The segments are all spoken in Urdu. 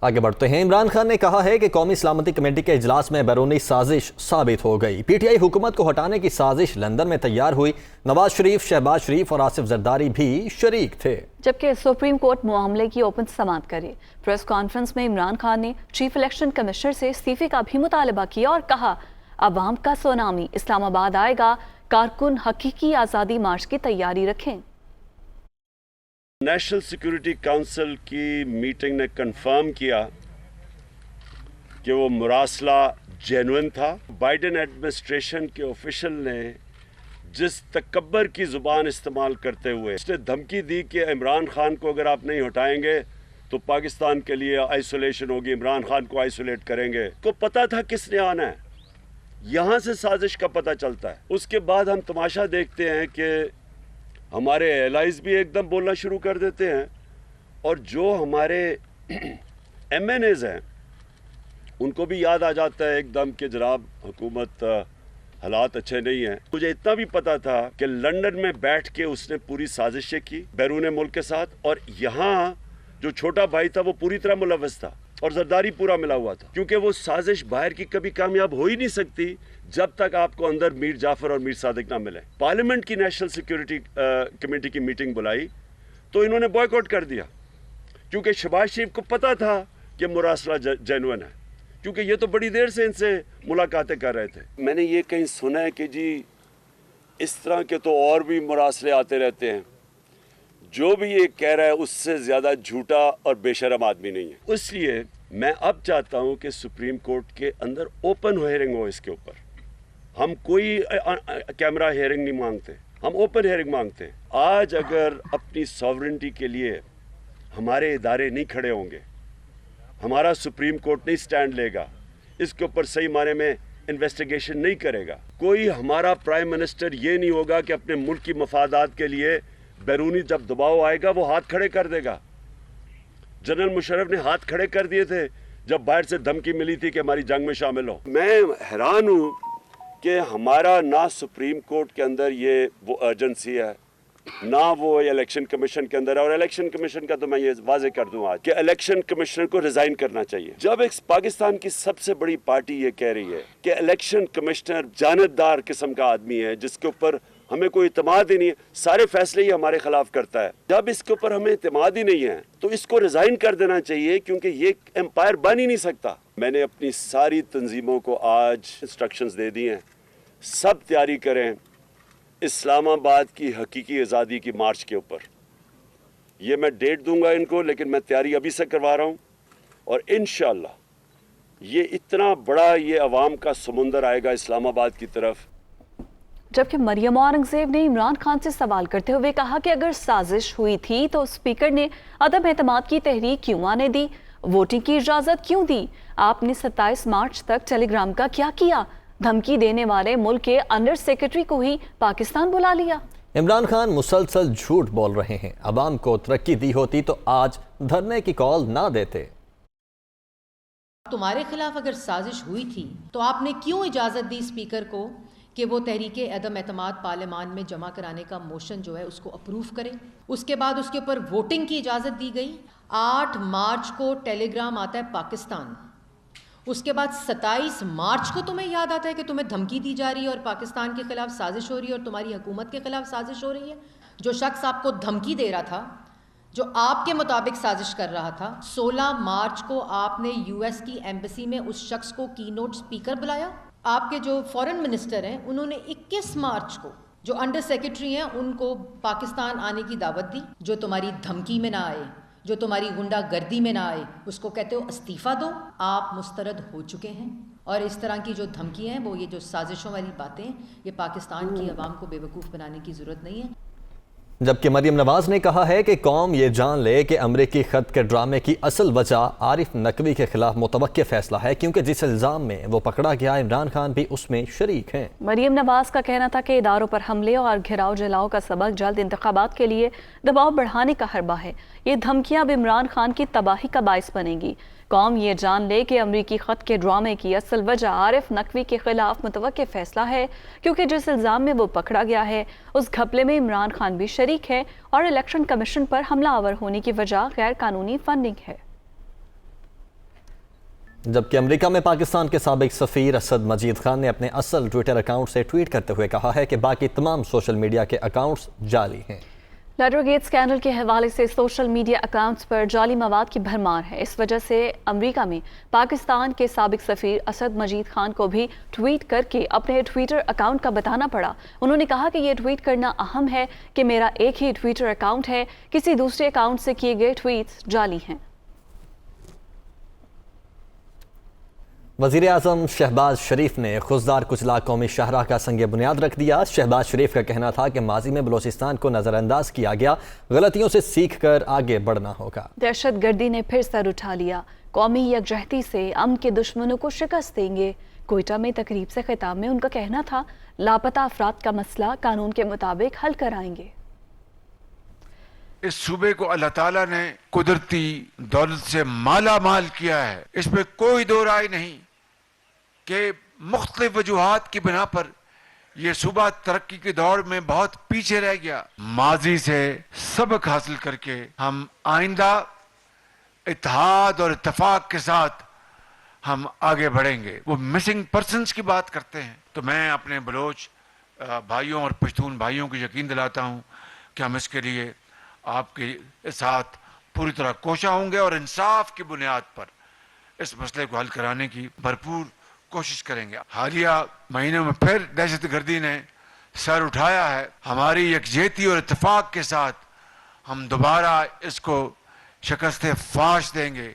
آگے بڑھتے ہیں۔ عمران خان نے کہا ہے کہ قومی سلامتی کمیٹی کے اجلاس میں بیرونی سازش ثابت ہو گئی۔ پی ٹی آئی حکومت کو ہٹانے کی سازش لندن میں تیار ہوئی۔ نواز شریف، شہباز شریف اور آصف زرداری بھی شریک تھے۔ جبکہ سپریم کورٹ معاملے کی اوپن سماعت کرے۔ پریس کانفرنس میں عمران خان نے چیف الیکشن کمشنر سے استعفے کا بھی مطالبہ کیا اور کہا عوام کا سونامی اسلام آباد آئے گا، کارکن حقیقی آزادی مارچ کی تیاری رکھیں۔ نیشنل سیکورٹی کونسل کی میٹنگ نے کنفرم کیا کہ وہ مراسلہ جینوئن تھا۔ بائیڈن ایڈمنسٹریشن کے آفیشل نے جس تکبر کی زبان استعمال کرتے ہوئے اس نے دھمکی دی کہ عمران خان کو اگر آپ نہیں ہٹائیں گے تو پاکستان کے لیے آئسولیشن ہوگی، عمران خان کو آئسولیٹ کریں گے۔ کو پتا تھا کس نے آنا ہے، یہاں سے سازش کا پتہ چلتا ہے۔ اس کے بعد ہم تماشا دیکھتے ہیں کہ ہمارے ایلائز بھی ایک دم بولنا شروع کر دیتے ہیں، اور جو ہمارے ایم این ایز ہیں ان کو بھی یاد آ جاتا ہے ایک دم کہ جناب حکومت حالات اچھے نہیں ہیں۔ مجھے اتنا بھی پتا تھا کہ لندن میں بیٹھ کے اس نے پوری سازشیں کی بیرون ملک کے ساتھ، اور یہاں جو چھوٹا بھائی تھا وہ پوری طرح ملوث تھا اور زرداری پورا ملا ہوا تھا، کیونکہ وہ سازش باہر کی کبھی کامیاب ہو ہی نہیں سکتی جب تک آپ کو اندر میر جعفر اور میر صادق نہ ملے۔ پارلیمنٹ کی نیشنل سیکورٹی کمیٹی کی میٹنگ بلائی تو انہوں نے بوائیکاٹ کر دیا، کیونکہ شہباز شریف کو پتا تھا کہ مراسلہ جینوئن ہے، کیونکہ یہ تو بڑی دیر سے ان سے ملاقاتیں کر رہے تھے۔ میں نے یہ کہیں سنا ہے کہ جی اس طرح کے تو اور بھی مراسلے آتے رہتے ہیں، جو بھی یہ کہہ رہا ہے اس سے زیادہ جھوٹا اور بے شرم آدمی نہیں ہے۔ اس لیے میں اب چاہتا ہوں کہ سپریم کورٹ کے اندر اوپن ہیئرنگ ہو اس کے اوپر۔ ہم کوئی کیمرہ ہیئرنگ نہیں مانگتے، ہم اوپن ہیئرنگ مانگتے ہیں۔ آج اگر اپنی ساورنٹی کے لیے ہمارے ادارے نہیں کھڑے ہوں گے، ہمارا سپریم کورٹ نہیں سٹینڈ لے گا، اس کے اوپر صحیح معنی میں انویسٹیگیشن نہیں کرے گا، کوئی ہمارا پرائم منسٹر یہ نہیں ہوگا کہ اپنے ملک کی مفادات کے لیے بیرونی جب دباؤ آئے گا وہ ہاتھ کھڑے کر دے گا۔ جنرل مشرف نے ہاتھ کھڑے کر دیے تھے جب باہر سے دھمکی ملی تھی کہ ہماری جنگ میں شامل ہو۔ میں حیران ہوں کہ ہمارا نہ سپریم کورٹ کے اندر یہ وہ ارجنسی ہے، نہ وہ الیکشن کمیشن کے اندر ہے۔ اور الیکشن کمیشن کا تو میں یہ واضح کر دوں آج کہ الیکشن کمشنر کو ریزائن کرنا چاہیے۔ جب ایک پاکستان کی سب سے بڑی پارٹی یہ کہہ رہی ہے کہ الیکشن کمشنر جانبدار قسم کا آدمی ہے جس کے اوپر ہمیں کوئی اعتماد ہی نہیں ہے، سارے فیصلے ہی ہمارے خلاف کرتا ہے، جب اس کے اوپر ہمیں اعتماد ہی نہیں ہے تو اس کو ریزائن کر دینا چاہیے، کیونکہ یہ امپائر بن ہی نہیں سکتا۔ میں نے اپنی ساری تنظیموں کو آج انسٹرکشنز دے دی ہیں، سب تیاری کریں اسلام آباد کی حقیقی آزادی کی مارچ کے اوپر۔ یہ میں ڈیٹ دوں گا ان کو، لیکن میں تیاری ابھی سے کروا رہا ہوں، اور انشاءاللہ یہ اتنا بڑا یہ عوام کا سمندر آئے گا اسلام آباد کی طرف۔ جبکہ مریم اورنگزیب نے عمران خان سے سوال کرتے ہوئے کہا کہ اگر سازش ہوئی تھی تو اسپیکر نے عدم اعتماد کی تحریک کیوں آنے دی، ووٹنگ کی اجازت کیوں دی؟ آپ نے 27 مارچ تک ٹیلی گرام کا کیا کیا؟ دھمکی دینے والے ملک کے انڈر سیکرٹری کو ہی پاکستان بلا لیا۔ عمران خان مسلسل جھوٹ بول رہے ہیں۔ عوام کو ترقی دی ہوتی تو آج دھرنے کی کال نہ دیتے۔ تمہارے خلاف اگر سازش ہوئی تھی تو آپ نے کیوں اجازت دی اسپیکر کو کہ وہ تحریک عدم اعتماد پارلیمان میں جمع کرانے کا موشن جو ہے اس کو اپروو کرے؟ اس کے بعد اس کے اوپر ووٹنگ کی اجازت دی گئی۔ 8 مارچ کو ٹیلی گرام آتا ہے پاکستان، اس کے بعد 27 مارچ کو تمہیں یاد آتا ہے کہ تمہیں دھمکی دی جا رہی ہے اور پاکستان کے خلاف سازش ہو رہی ہے اور تمہاری حکومت کے خلاف سازش ہو رہی ہے۔ جو شخص آپ کو دھمکی دے رہا تھا، جو آپ کے مطابق سازش کر رہا تھا، 16 مارچ کو آپ نے یو ایس کی ایمبیسی میں اس شخص کو کی نوٹ اسپیکر بلایا۔ آپ کے جو فورن منسٹر ہیں انہوں نے 21 مارچ کو جو انڈر سیکرٹری ہیں ان کو پاکستان آنے کی دعوت دی۔ جو تمہاری دھمکی میں نہ آئے، جو تمہاری غنڈہ گردی میں نہ آئے، اس کو کہتے ہو استعفیٰ دو۔ آپ مسترد ہو چکے ہیں، اور اس طرح کی جو دھمکیاں ہیں، وہ یہ جو سازشوں والی باتیں، یہ پاکستان کی عوام کو بے وقوف بنانے کی ضرورت نہیں ہے۔ جبکہ مریم نواز نے کہا ہے کہ قوم یہ جان لے کہ امریکی خط کے ڈرامے کی اصل وجہ عارف نقوی کے خلاف متوقع فیصلہ ہے، کیونکہ جس الزام میں وہ پکڑا گیا عمران خان بھی اس میں شریک ہیں۔ مریم نواز کا کہنا تھا کہ اداروں پر حملے اور گھراؤ جلاؤ کا سبق جلد انتخابات کے لیے دباؤ بڑھانے کا حربہ ہے۔ یہ دھمکیاں اب عمران خان کی تباہی کا باعث بنیں گی۔ قوم یہ جان لے کہ امریکی خط کے ڈرامے کی اصل وجہ عارف نقوی کے خلاف متوقع فیصلہ ہے، کیونکہ جس الزام میں وہ پکڑا گیا ہے اس گھپلے میں عمران خان بھی شریک ہے، اور الیکشن کمیشن پر حملہ آور ہونے کی وجہ غیر قانونی فنڈنگ ہے۔ جبکہ امریکہ میں پاکستان کے سابق سفیر اسد مجید خان نے اپنے اصل ٹویٹر اکاؤنٹ سے ٹویٹ کرتے ہوئے کہا ہے کہ باقی تمام سوشل میڈیا کے اکاؤنٹس جعلی ہیں۔ لیٹر گیٹ اسکینڈل کے حوالے سے سوشل میڈیا اکاؤنٹس پر جعلی مواد کی بھرمار ہے۔ اس وجہ سے امریکہ میں پاکستان کے سابق سفیر اسد مجید خان کو بھی ٹویٹ کر کے اپنے ٹویٹر اکاؤنٹ کا بتانا پڑا۔ انہوں نے کہا کہ یہ ٹویٹ کرنا اہم ہے کہ میرا ایک ہی ٹویٹر اکاؤنٹ ہے، کسی دوسرے اکاؤنٹ سے کیے گئے ٹویٹس جعلی ہیں۔ وزیر اعظم شہباز شریف نے خضدار کچلا قومی شاہراہ کا سنگ بنیاد رکھ دیا۔ شہباز شریف کا کہنا تھا کہ ماضی میں بلوچستان کو نظر انداز کیا گیا، غلطیوں سے سیکھ کر آگے بڑھنا ہوگا۔ دہشت گردی نے پھر سر اٹھا لیا، قومی یکجہتی سے امن کے دشمنوں کو شکست دیں گے۔ کوئٹہ میں تقریب سے خطاب میں ان کا کہنا تھا لاپتہ افراد کا مسئلہ قانون کے مطابق حل کرائیں گے۔ اس صوبے کو اللہ تعالیٰ نے قدرتی دولت سے مالا مال کیا ہے، اس میں کوئی دو رائے نہیں کہ مختلف وجوہات کی بنا پر یہ صوبہ ترقی کے دور میں بہت پیچھے رہ گیا۔ ماضی سے سبق حاصل کر کے ہم آئندہ اتحاد اور اتفاق کے ساتھ ہم آگے بڑھیں گے۔ وہ مسنگ پرسنز کی بات کرتے ہیں تو میں اپنے بلوچ بھائیوں اور پشتون بھائیوں کو یقین دلاتا ہوں کہ ہم اس کے لیے آپ کے ساتھ پوری طرح کوشاں ہوں گے اور انصاف کی بنیاد پر اس مسئلے کو حل کرانے کی بھرپور کوشش کریں گے۔ حالیہ مہینوں میں پھر دہشت گردی نے سر اٹھایا ہے، ہماری یکجہتی اور اتفاق کے ساتھ ہم دوبارہ اس کو شکست فاش دیں گے۔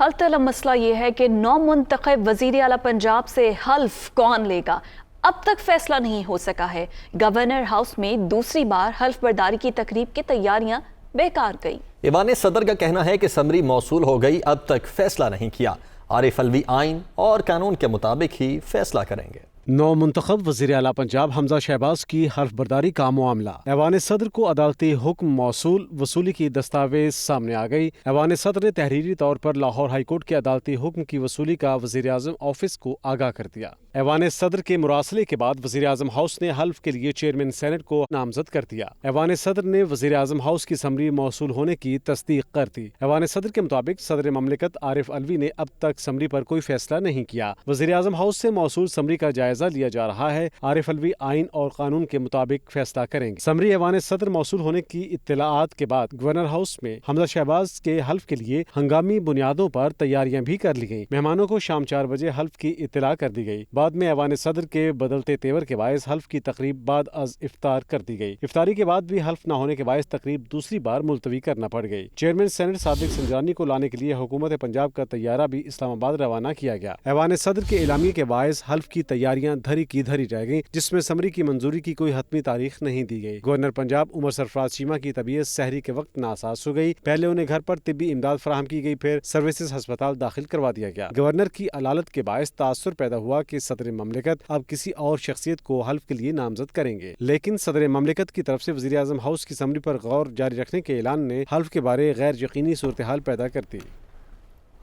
حل طلب مسئلہ یہ ہے کہ نو منتخب وزیر اعلیٰ پنجاب سے حلف کون لے گا، اب تک فیصلہ نہیں ہو سکا ہے۔ گورنر ہاؤس میں دوسری بار حلف برداری کی تقریب کی تیاریاں بیکار گئی۔ ایوان صدر کا کہنا ہے کہ سمری موصول ہو گئی، اب تک فیصلہ نہیں کیا۔ عارف الوی آئین اور قانون کے مطابق ہی فیصلہ کریں گے۔ نو منتخب وزیر اعلیٰ پنجاب حمزہ شہباز کی حلف برداری کا معاملہ۔ ایوان صدر کو عدالتی حکم موصول، وصولی کی دستاویز سامنے آ گئی۔ ایوان صدر نے تحریری طور پر لاہور ہائی کورٹ کے عدالتی حکم کی وصولی کا وزیر اعظم آفس کو آگاہ کر دیا۔ ایوان صدر کے مراسلے کے بعد وزیر اعظم ہاؤس نے حلف کے لیے چیئرمین سینٹ کو نامزد کر دیا۔ ایوان صدر نے وزیر اعظم ہاؤس کی سمری موصول ہونے کی تصدیق کر دی۔ ایوان صدر کے مطابق صدر مملکت عارف الوی نے اب تک سمری پر کوئی فیصلہ نہیں کیا۔ وزیر اعظم ہاؤس سے موصول سمری کا جائزہ لیا جا رہا ہے۔ عارف الوی آئین اور قانون کے مطابق فیصلہ کریں گے۔ سمری ایوان صدر موصول ہونے کی اطلاعات کے بعد گورنر ہاؤس میں حمزہ شہباز کے حلف کے لیے ہنگامی بنیادوں پر تیاریاں بھی کر لی گئیں۔ مہمانوں کو شام 4 بجے حلف کی اطلاع کر دی گئی۔ بعد میں ایوان صدر کے بدلتے تیور کے باعث حلف کی تقریب بعد از افطار کر دی گئی۔ افطاری کے بعد بھی حلف نہ ہونے کے باعث تقریب دوسری بار ملتوی کرنا پڑ گئی۔ چیئرمین سینٹ صادق سنجرانی کو لانے کے لیے حکومت پنجاب کا طیارہ بھی اسلام آباد روانہ کیا گیا۔ ایوان صدر کے اعلامیے کے باعث حلف کی تیاریاں دھری کی دھری رہ گئیں، جس میں سمری کی منظوری کی کوئی حتمی تاریخ نہیں دی گئی۔ گورنر پنجاب عمر سرفراز چیمہ کی طبیعت سحری کے وقت ناساز ہو گئی۔ پہلے انہیں گھر پر طبی امداد فراہم کی گئی، پھر سروسز ہسپتال داخل کروا دیا گیا۔ گورنر کی علالت کے باعث تاثر پیدا ہوا کہ صدر مملکت اب کسی اور شخصیت کو حلف کے لیے نامزد کریں گے، لیکن صدر مملکت کی طرف سے وزیر اعظم ہاؤس کی سمری پر غور جاری رکھنے کے اعلان نے حلف کے بارے غیر یقینی صورتحال پیدا کر دی۔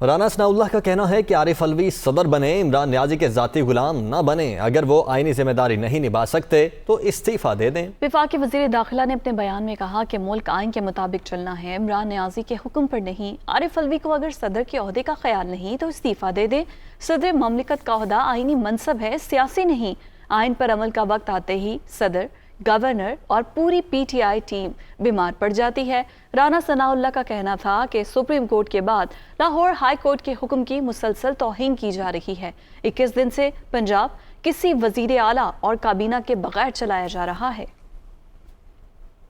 رانا ثناء اللہ کا کہنا ہے کہ عارف الوی صدر بنے، عمران نیازی کے ذاتی غلام نہ بنے، اگر وہ آئینی ذمہ داری نہیں نبھا سکتے تو استعفیٰ دے دیں۔ وفاقی وزیر داخلہ نے اپنے بیان میں کہا کہ ملک آئین کے مطابق چلنا ہے، عمران نیازی کے حکم پر نہیں۔ عارف الوی کو اگر صدر کے عہدے کا خیال نہیں تو استعفیٰ دے دیں۔ صدر مملکت کا عہدہ آئینی منصب ہے، سیاسی نہیں۔ آئین پر عمل کا وقت آتے ہی صدر، گورنر اور پوری پی ٹی آئی ٹیم بیمار پڑ جاتی ہے۔ رانا ثناء اللہ کا کہنا تھا کہ سپریم کورٹ کے بعد لاہور ہائی کورٹ کے حکم کی مسلسل توہین کی جا رہی ہے۔ 21 دن سے پنجاب کسی وزیر اعلیٰ اور کابینہ کے بغیر چلایا جا رہا ہے۔